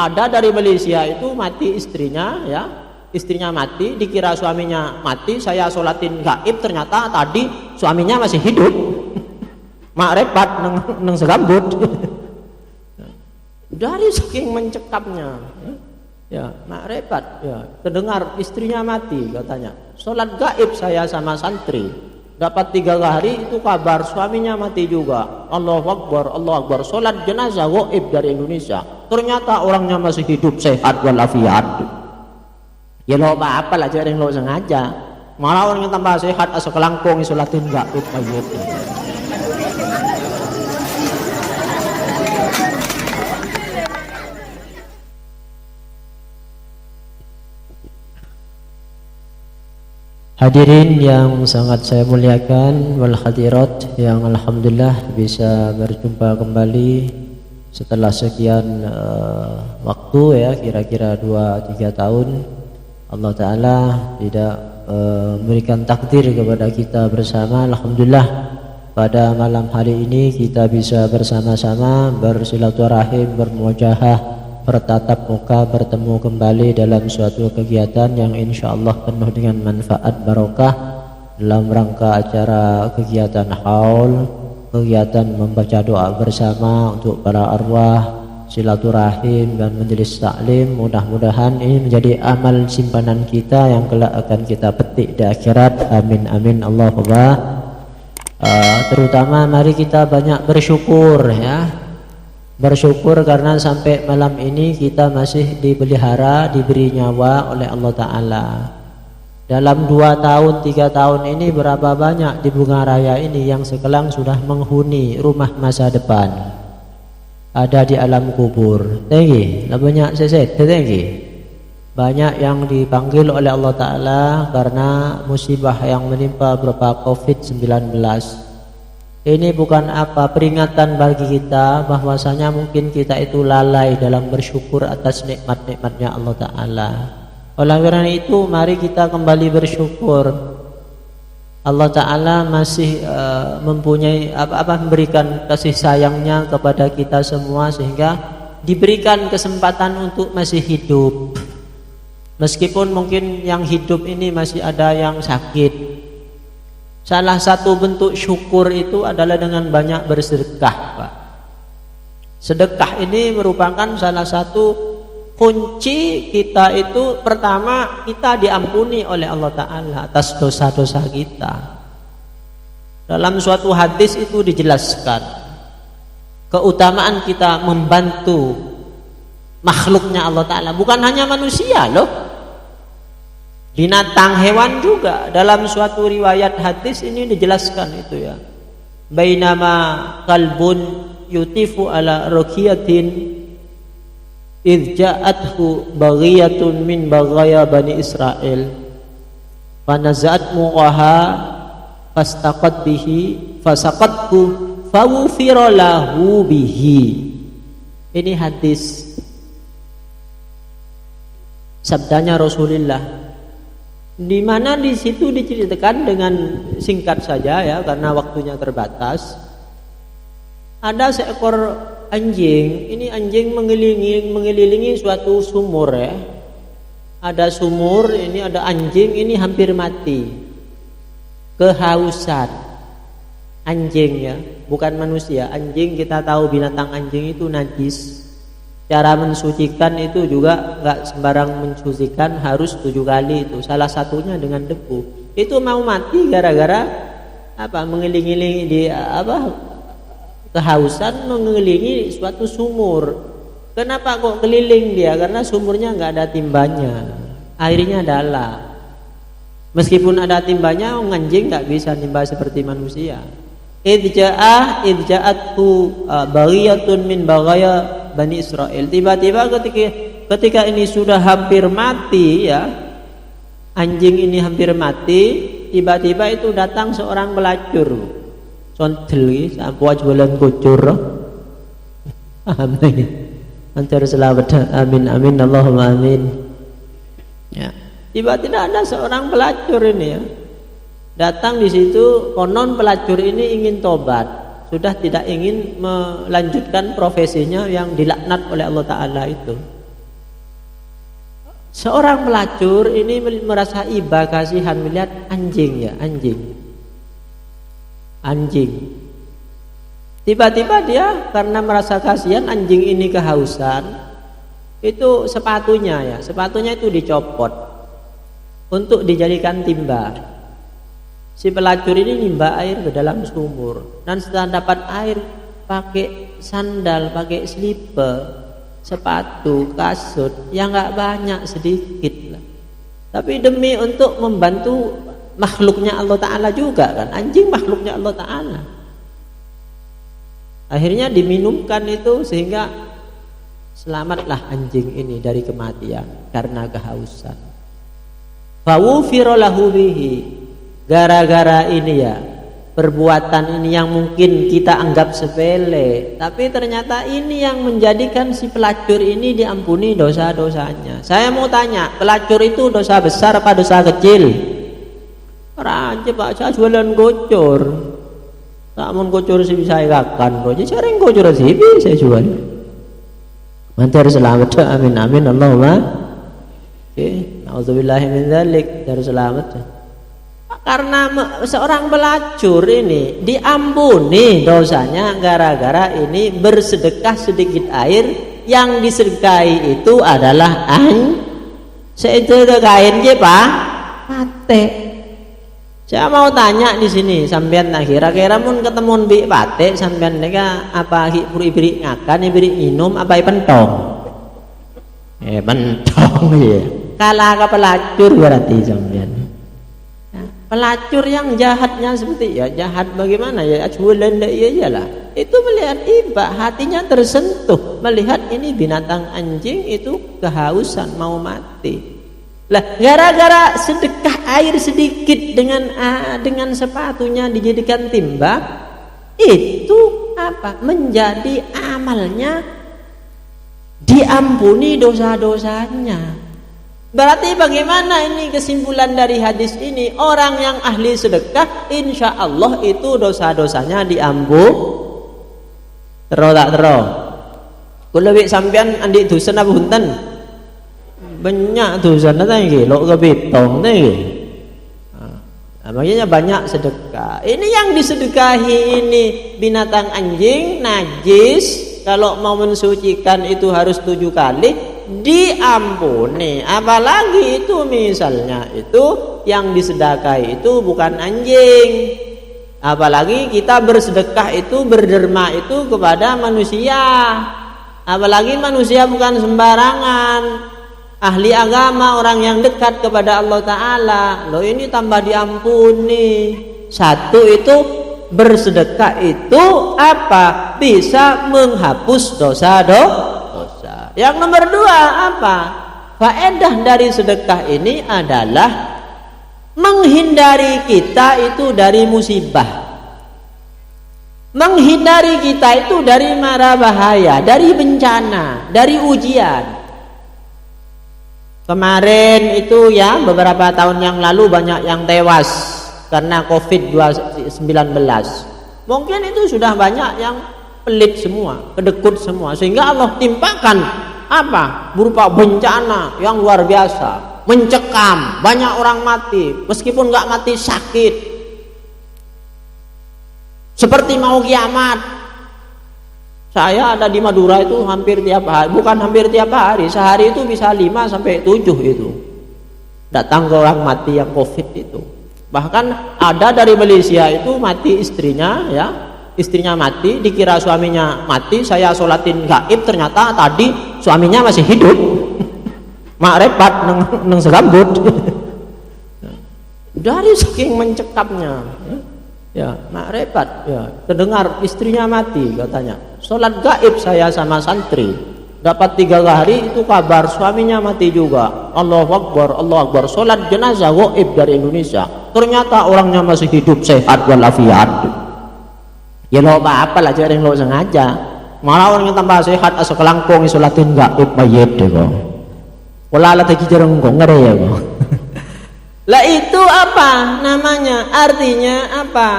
ada dari Malaysia itu mati istrinya ya, istrinya mati, dikira suaminya mati, saya sholatin gaib, ternyata tadi suaminya masih hidup. Mak repot neng segambut. Dari saking mencekapnya ya, mak repot ya, terdengar istrinya mati katanya, sholat gaib saya sama santri, dapat 3 hari itu kabar suaminya mati juga. Allahu Akbar, Allahu Akbar, sholat jenazah gaib dari Indonesia, ternyata orangnya masih hidup sehat walafiat. Ya lo apa lah, jangan lo sengaja, malah orangnya tambah sehat asal kelangkung sholatin gaib ayat. Hadirin yang sangat saya muliakan, wal hadirat yang alhamdulillah bisa berjumpa kembali setelah sekian waktu ya, kira-kira 2-3 tahun. Allah Ta'ala tidak memberikan takdir kepada kita bersama. Alhamdulillah pada malam hari ini kita bisa bersama-sama bersilaturahim, bermuajahah, bertatap muka, bertemu kembali dalam suatu kegiatan yang insya Allah penuh dengan manfaat barokah dalam rangka acara kegiatan haul, kegiatan membaca doa bersama untuk para arwah, silaturahim dan majelis taklim. Mudah-mudahan ini menjadi amal simpanan kita yang kelak akan kita petik di akhirat. Amin amin Allahumma. Terutama mari kita banyak bersyukur ya. Bersyukur karena sampai malam ini kita masih dipelihara, diberi nyawa oleh Allah Ta'ala. Dalam 2 tahun, 3 tahun ini berapa banyak di Bunga Raya ini yang sekelang sudah menghuni rumah masa depan, ada di alam kubur. Tinggi, banyak seset, tinggi. Banyak yang dipanggil oleh Allah Ta'ala karena musibah yang menimpa berupa COVID-19. Ini bukan apa, peringatan bagi kita bahwasanya mungkin kita itu lalai dalam bersyukur atas nikmat-nikmatnya Allah Ta'ala. Oleh karena itu mari kita kembali bersyukur. Allah Ta'ala masih mempunyai memberikan kasih sayangnya kepada kita semua sehingga diberikan kesempatan untuk masih hidup. Meskipun mungkin yang hidup ini masih ada yang sakit. Salah satu bentuk syukur itu adalah dengan banyak bersedekah, Pak. Sedekah ini merupakan salah satu kunci kita itu. Pertama, kita diampuni oleh Allah Ta'ala atas dosa-dosa kita. Dalam suatu hadis itu dijelaskan keutamaan kita membantu makhluknya Allah Ta'ala, bukan hanya manusia loh, binatang, hewan juga. Dalam suatu riwayat hadis ini dijelaskan itu ya, bainama kalbun yutifu ala rukiyatin idh ja'athu baghiyatun min baghaya bani Israel fanaza'at muqaha fastaqat bihi fasaqatku fawufira lahu bihi. Ini hadis, sabdanya Rasulullah, di mana di situ diceritakan dengan singkat saja ya karena waktunya terbatas. Ada seekor anjing. Ini anjing mengelilingi suatu sumur ya. Ada sumur, ini ada anjing, ini hampir mati, kehausan. Anjing ya, bukan manusia. Anjing, kita tahu binatang anjing itu najis. Cara mensucikan itu juga nggak sembarang mensucikan, harus 7 kali itu. Salah satunya dengan debu. Itu mau mati gara-gara apa? Mengiling-iling di kehausan, mengelilingi suatu sumur. Kenapa kok keliling dia? Karena sumurnya nggak ada timbanya, airnya dalam. Meskipun ada timbanya, anjing nggak bisa timba seperti manusia. Idja'athu baghiyatun min baghaya Bani Israel. Tiba-tiba ketika ini sudah hampir mati ya, anjing ini hampir mati, tiba-tiba itu datang seorang pelacur. Sontel sampai jualan kucur. Amin. Antar selamat. Amin amin Allahumma amin. Ya. Tiba-tiba ada seorang pelacur ini ya, datang di situ. Konon pelacur ini ingin tobat, sudah tidak ingin melanjutkan profesinya yang dilaknat oleh Allah Ta'ala itu. Seorang pelacur ini merasa iba, kasihan melihat anjing ya, anjing. Tiba-tiba dia karena merasa kasihan anjing ini kehausan, itu sepatunya itu dicopot untuk dijadikan timba. Si pelacur ini nimba air ke dalam sumur, dan setelah dapat air pakai sandal, pakai slipper, sepatu, kasut yang nggak banyak, sedikit lah. Tapi demi untuk membantu makhluknya Allah Ta'ala juga kan, anjing makhluknya Allah Ta'ala. Akhirnya diminumkan itu sehingga selamatlah anjing ini dari kematian karena kehausan. Fawufira lahu bihi, gara-gara ini ya, perbuatan ini yang mungkin kita anggap sepele, tapi ternyata ini yang menjadikan si pelacur ini diampuni dosa-dosanya. Saya mau tanya, pelacur itu dosa besar apa dosa kecil? Raja Pak, saya jualan gocor. Namun gocor sih bisa ikakan, roja sering gocor sih saya jual. Nanti harus selamat, amin amin Allahumma. Nauzubillahi min dzalik, harus selamat. Karena seorang pelacur ini diampuni dosanya gara-gara ini bersedekah sedikit air, yang disedekahi itu adalah sedekahin je Pak pate. Saya mau tanya di sini sampean, kira-kira mun ketemu bi pate sampean neka apa ibri ngakan, ibri minum apa pentong? Pentong ya. Kalah ke pelacur berarti sampean. Pelacur yang jahatnya seperti ya, jahat bagaimana ya, jualan iya lah. Itu melihat iba, hatinya tersentuh melihat ini binatang anjing itu kehausan mau mati. Lah gara-gara sedekah air sedikit dengan sepatunya dijadikan timba, itu apa? Menjadi amalnya diampuni dosa-dosanya. Berarti bagaimana ini kesimpulan dari hadis ini? Orang yang ahli sedekah insya Allah itu dosa-dosanya diampuni. Tak terus. Kalau lebih sampean andi dosa apa hunten? Banyak dosa nanti lo kebetong nanti. Makanya banyak sedekah. Ini yang disedekahi ini binatang anjing najis. Kalau mau mensucikan itu harus 7 kali. Diampuni. Apalagi itu misalnya itu yang disedekahi itu bukan anjing, apalagi kita bersedekah itu berderma itu kepada manusia, apalagi manusia bukan sembarangan, ahli agama, orang yang dekat kepada Allah Ta'ala. Loh ini tambah diampuni. Satu itu bersedekah itu apa? Bisa menghapus dosa-dosa. Yang nomor 2 apa? Faedah dari sedekah ini adalah menghindari kita itu dari musibah, menghindari kita itu dari mara bahaya, dari bencana, dari ujian. Kemarin itu ya, beberapa tahun yang lalu banyak yang tewas karena COVID-19. Mungkin itu sudah banyak yang pelit semua, kedekut semua, sehingga Allah timpakan apa? Berupa bencana yang luar biasa, mencekam, banyak orang mati, meskipun nggak mati sakit, seperti mau kiamat. Saya ada di Madura itu hampir tiap hari, bukan hampir tiap hari, sehari itu bisa 5 sampai 7 itu datang ke orang mati yang COVID itu. Bahkan ada dari Malaysia itu mati istrinya ya, istrinya mati, dikira suaminya mati, saya sholatin gaib, ternyata tadi suaminya masih hidup. Mak repat neng segambut. Dari saking mencekamnya ya, mak repat ya, terdengar istrinya mati katanya. Sholat gaib saya sama santri, dapat 3 hari itu kabar suaminya mati juga. Allahu Akbar, Allahu Akbar. Sholat jenazah gaib dari Indonesia, ternyata orangnya masih hidup sehat walafiat. Ya lo apa lah, jangan lo sengaja. Malah orang yang tambah sehat asal kelangkong isolatin gaib mayat deh kok. Wala lah tadi jarang kok nggak ada ya kok. Lah itu apa namanya? Artinya apa?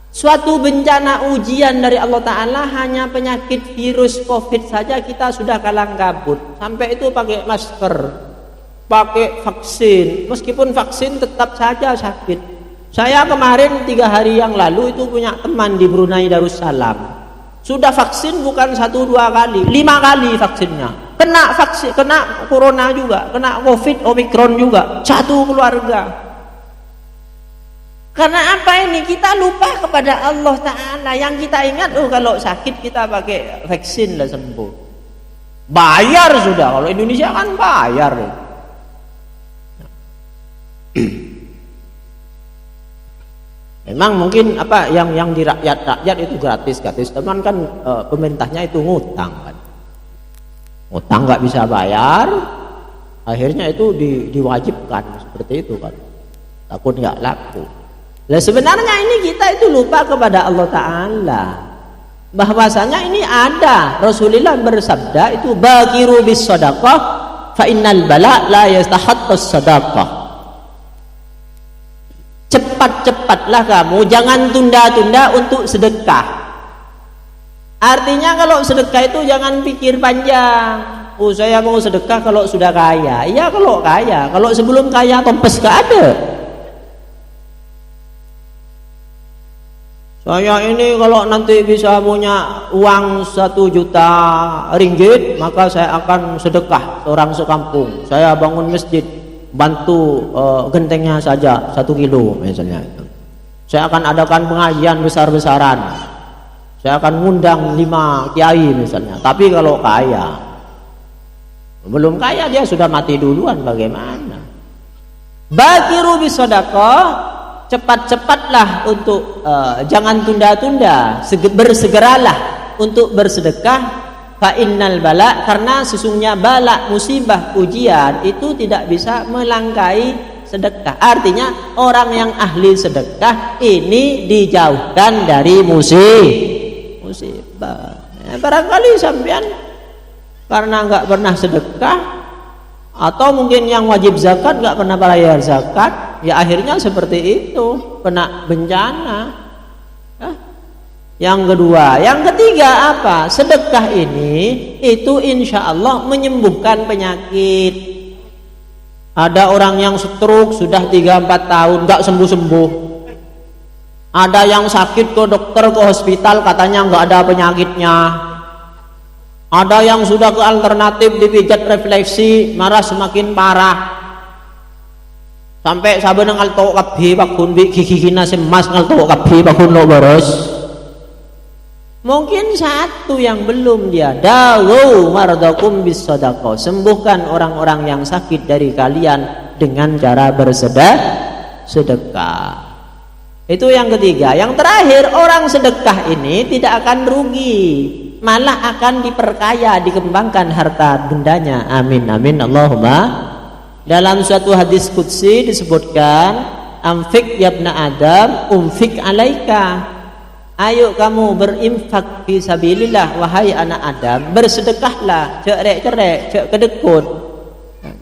Suatu bencana ujian dari Allah Ta'ala, hanya penyakit virus COVID saja kita sudah kalang kabut. Sampai itu pakai masker. pakai vaksin, meskipun vaksin tetap saja sakit. Saya kemarin 3 hari yang lalu itu punya teman di Brunei Darussalam, sudah vaksin bukan 1-2 kali, 5 kali vaksinnya, kena vaksin, kena corona juga, kena covid omikron juga, satu keluarga. Karena apa ini? Kita lupa kepada Allah Ta'ala. Yang kita ingat, kalau sakit kita pakai vaksin lah sembuh. Bayar sudah, kalau Indonesia kan bayar. Memang mungkin apa yang di rakyat itu gratis, teman kan pemerintahnya itu ngutang kan. Ngutang nggak bisa bayar, akhirnya itu diwajibkan seperti itu kan. Takut nggak laku. Nah, sebenarnya ini kita itu lupa kepada Allah Ta'ala, bahwasanya ini ada. Rasulullah bersabda itu, bagiru bis sadaqah fa innal bala la yastahattas sadaqah. Cepat-cepatlah kamu, jangan tunda-tunda untuk sedekah. Artinya kalau sedekah itu jangan pikir panjang. Saya mau sedekah kalau sudah kaya. Iya kalau kaya, kalau sebelum kaya tompes gak ada. Saya ini kalau nanti bisa punya uang 1 juta ringgit, maka saya akan sedekah orang sekampung. Saya bangun masjid, bantu gentengnya saja 1 kilo misalnya. Saya akan adakan pengajian besar-besaran. Saya akan ngundang 5 kiai misalnya. Tapi kalau kaya, belum kaya dia sudah mati duluan, bagaimana? Bagiru bis sedekah, cepat-cepatlah untuk jangan tunda-tunda, bersegeralah untuk bersedekah. Fa innal bala, karena sesungguhnya bala, musibah, ujian itu tidak bisa melangkai sedekah. Artinya orang yang ahli sedekah ini dijauhkan dari musibah. Barangkali sampean karena nggak pernah sedekah, atau mungkin yang wajib zakat nggak pernah bayar zakat, ya akhirnya seperti itu, kena bencana. Yang kedua, yang ketiga apa? Sedekah ini itu insya Allah menyembuhkan penyakit. Ada orang yang stroke sudah 3-4 tahun nggak sembuh-sembuh. Ada yang sakit ke dokter, ke hospital, katanya nggak ada penyakitnya. Ada yang sudah ke alternatif dipijat refleksi, marah semakin parah. Sampai saben ngalto kabeh pakun gigi-gigina semas ngalto kabeh pakun lo boros. Mungkin satu yang belum dia, dawu mardakum bis sadaqah, sembuhkan orang-orang yang sakit dari kalian dengan cara sedekah. Itu yang ketiga. Yang terakhir, orang sedekah ini tidak akan rugi, malah akan diperkaya, dikembangkan harta bendanya. Amin amin Allahumma. Dalam suatu hadis qudsi disebutkan, amfik yabna adam umfik alaika. Ayo kamu berinfak fi sabilillah, wahai anak Adam, bersedekahlah, cerek-cerek, cek kedekut.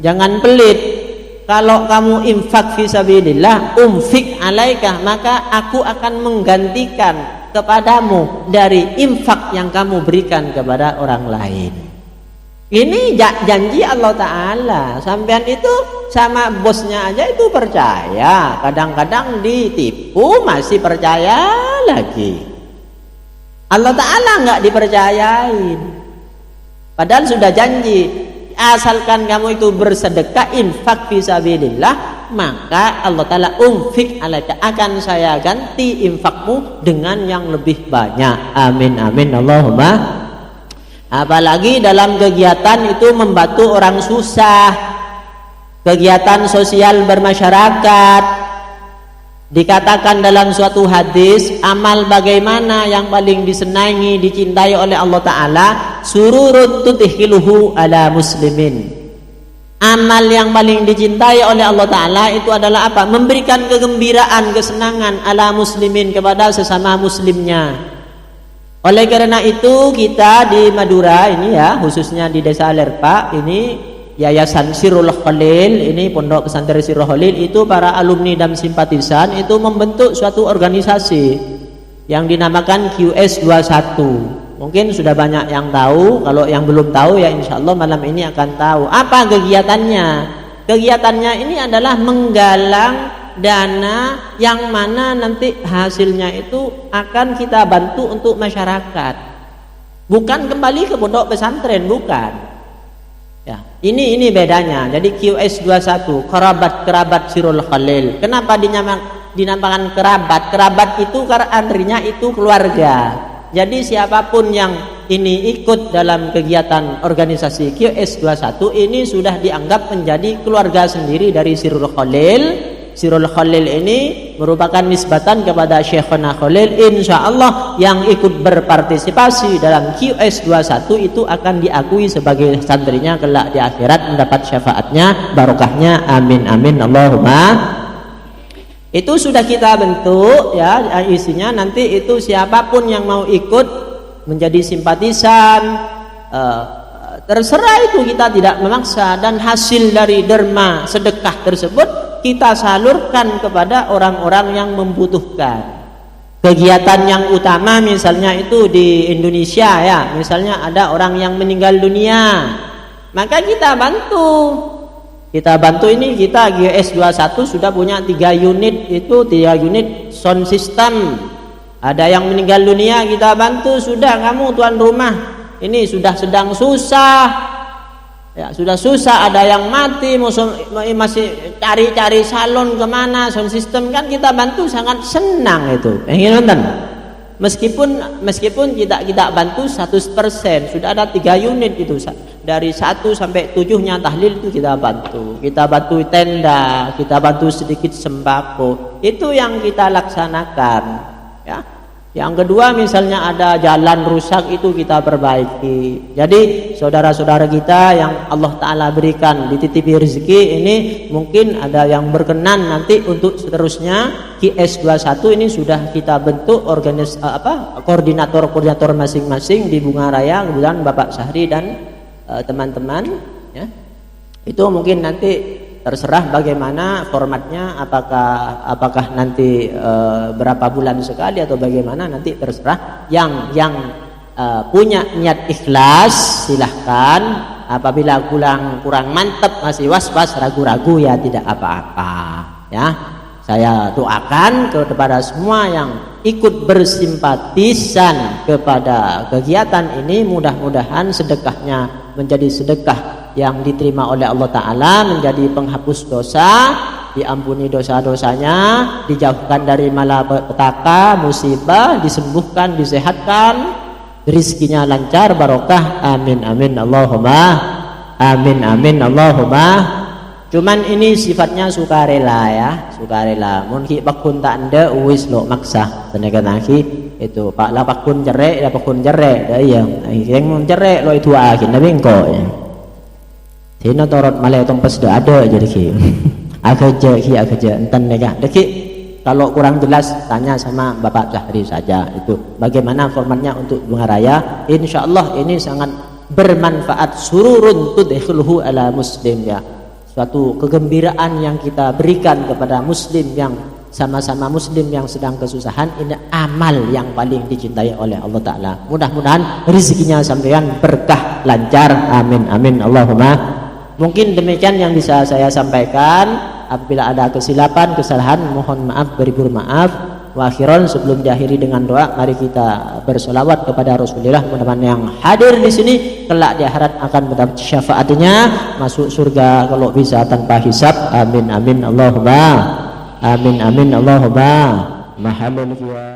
Jangan pelit. Kalau kamu infak fi sabilillah, umfik alaika, maka aku akan menggantikan kepadamu dari infak yang kamu berikan kepada orang lain. Ini janji Allah Ta'ala. Sampean itu sama bosnya aja itu percaya, kadang-kadang ditipu masih percaya lagi. Allah Ta'ala nggak dipercayain, padahal sudah janji, asalkan kamu itu bersedekah, infak fisabilillah, maka Allah Ta'ala umfik alaika, akan saya ganti infakmu dengan yang lebih banyak. Amin amin Allahumma. Apalagi dalam kegiatan itu membantu orang susah, kegiatan sosial bermasyarakat. Dikatakan dalam suatu hadis, amal bagaimana yang paling disenangi, dicintai oleh Allah Ta'ala? Sururun tudhiluhu ala muslimin. Amal yang paling dicintai oleh Allah Ta'ala itu adalah apa? Memberikan kegembiraan, kesenangan ala muslimin, kepada sesama muslimnya. Oleh karena itu kita di Madura ini ya, khususnya di Desa Lerpa ini, Yayasan Sirul Khalil, ini Pondok Pesantren Sirul Khalil, itu para alumni dan simpatisan itu membentuk suatu organisasi yang dinamakan QS21. Mungkin sudah banyak yang tahu, kalau yang belum tahu ya insya Allah malam ini akan tahu. Apa kegiatannya? kegiatannya ini adalah menggalang dana yang mana nanti hasilnya itu akan kita bantu untuk masyarakat, bukan kembali ke pondok pesantren, bukan ya. Ini bedanya. Jadi QS 21 kerabat Sirul Khalil, kenapa dinamakan kerabat itu karena artinya itu keluarga. Jadi siapapun yang ini ikut dalam kegiatan organisasi QS 21 ini sudah dianggap menjadi keluarga sendiri dari Sirul Khalil. Sirul Khalil ini merupakan nisbatan kepada Syekhona Khalil. Insya Allah yang ikut berpartisipasi dalam QS 21 itu akan diakui sebagai santrinya kelak di akhirat, mendapat syafaatnya, barokahnya. Amin amin Allahumma. Itu sudah kita bentuk ya, isinya nanti itu siapapun yang mau ikut menjadi simpatisan, terserah, itu kita tidak memaksa, dan hasil dari derma sedekah tersebut kita salurkan kepada orang-orang yang membutuhkan. Kegiatan yang utama misalnya itu di Indonesia ya, misalnya ada orang yang meninggal dunia, maka kita bantu. Ini kita GS 21 sudah punya 3 unit, itu 3 unit sound system. Ada yang meninggal dunia kita bantu, sudah kamu tuan rumah ini sudah sedang susah ya, sudah susah, ada yang mati masih cari salon kemana, sound system, kan kita bantu, sangat senang itu. Ingin nonton? Meskipun kita bantu 100%, sudah ada 3 unit itu, dari 1 sampai 7-nya tahlil itu kita bantu tenda, kita bantu sedikit sembako, itu yang kita laksanakan ya. Yang kedua misalnya ada jalan rusak, itu kita perbaiki. Jadi saudara-saudara kita yang Allah Ta'ala berikan dititipi rezeki ini, mungkin ada yang berkenan nanti untuk seterusnya QS 21 ini sudah kita bentuk koordinator masing-masing di Bunga Raya, kebetulan Bapak Syahri dan teman-teman ya. Itu mungkin nanti terserah bagaimana formatnya, apakah nanti berapa bulan sekali atau bagaimana, nanti terserah. Yang punya niat ikhlas silahkan, apabila kurang mantap, masih was-was, ragu-ragu, ya tidak apa-apa ya. Saya doakan kepada semua yang ikut bersimpatisan kepada kegiatan ini, mudah-mudahan sedekahnya menjadi sedekah yang diterima oleh Allah Ta'ala, menjadi penghapus dosa, diampuni dosa-dosanya, dijauhkan dari malapetaka, musibah, disembuhkan, disehatkan, rizkinya lancar, barokah. Amin amin Allahumma. Amin amin Allahumma. Cuman ini sifatnya sukarela ya, sukarela. Mungkin pakun tak anda uwis lo maksa. Tenaga naki itu pak lah pakun jerek, lah pakun jerek, dah iya. Yang jerek lo itu akin, tapi engkau ya. Tina torot malai tompas dah ada jadi ki. Akaja enten nega. Deki kalau kurang jelas tanya sama Bapak Syahri saja, itu bagaimana formatnya untuk Bunga Raya. Insyaallah ini sangat bermanfaat, sururun tudkhuluhu ala muslim ya. Suatu kegembiraan yang kita berikan kepada muslim yang sama-sama muslim yang sedang kesusahan, ini amal yang paling dicintai oleh Allah Ta'ala. Mudah-mudahan rezekinya sampean berkah, lancar. Amin amin Allahumma. Mungkin demikian yang bisa saya sampaikan. Apabila ada kesilapan, kesalahan, mohon maaf, beribu maaf. Wa akhiran, sebelum diakhiri dengan doa, mari kita bersolawat kepada Rasulullah. Mudah-mudahan yang hadir di sini kelak di akhirat akan mendapat syafaatnya, masuk surga kalau bisa tanpa hisab. Amin amin Allahumma. Amin amin Allahumma. Maha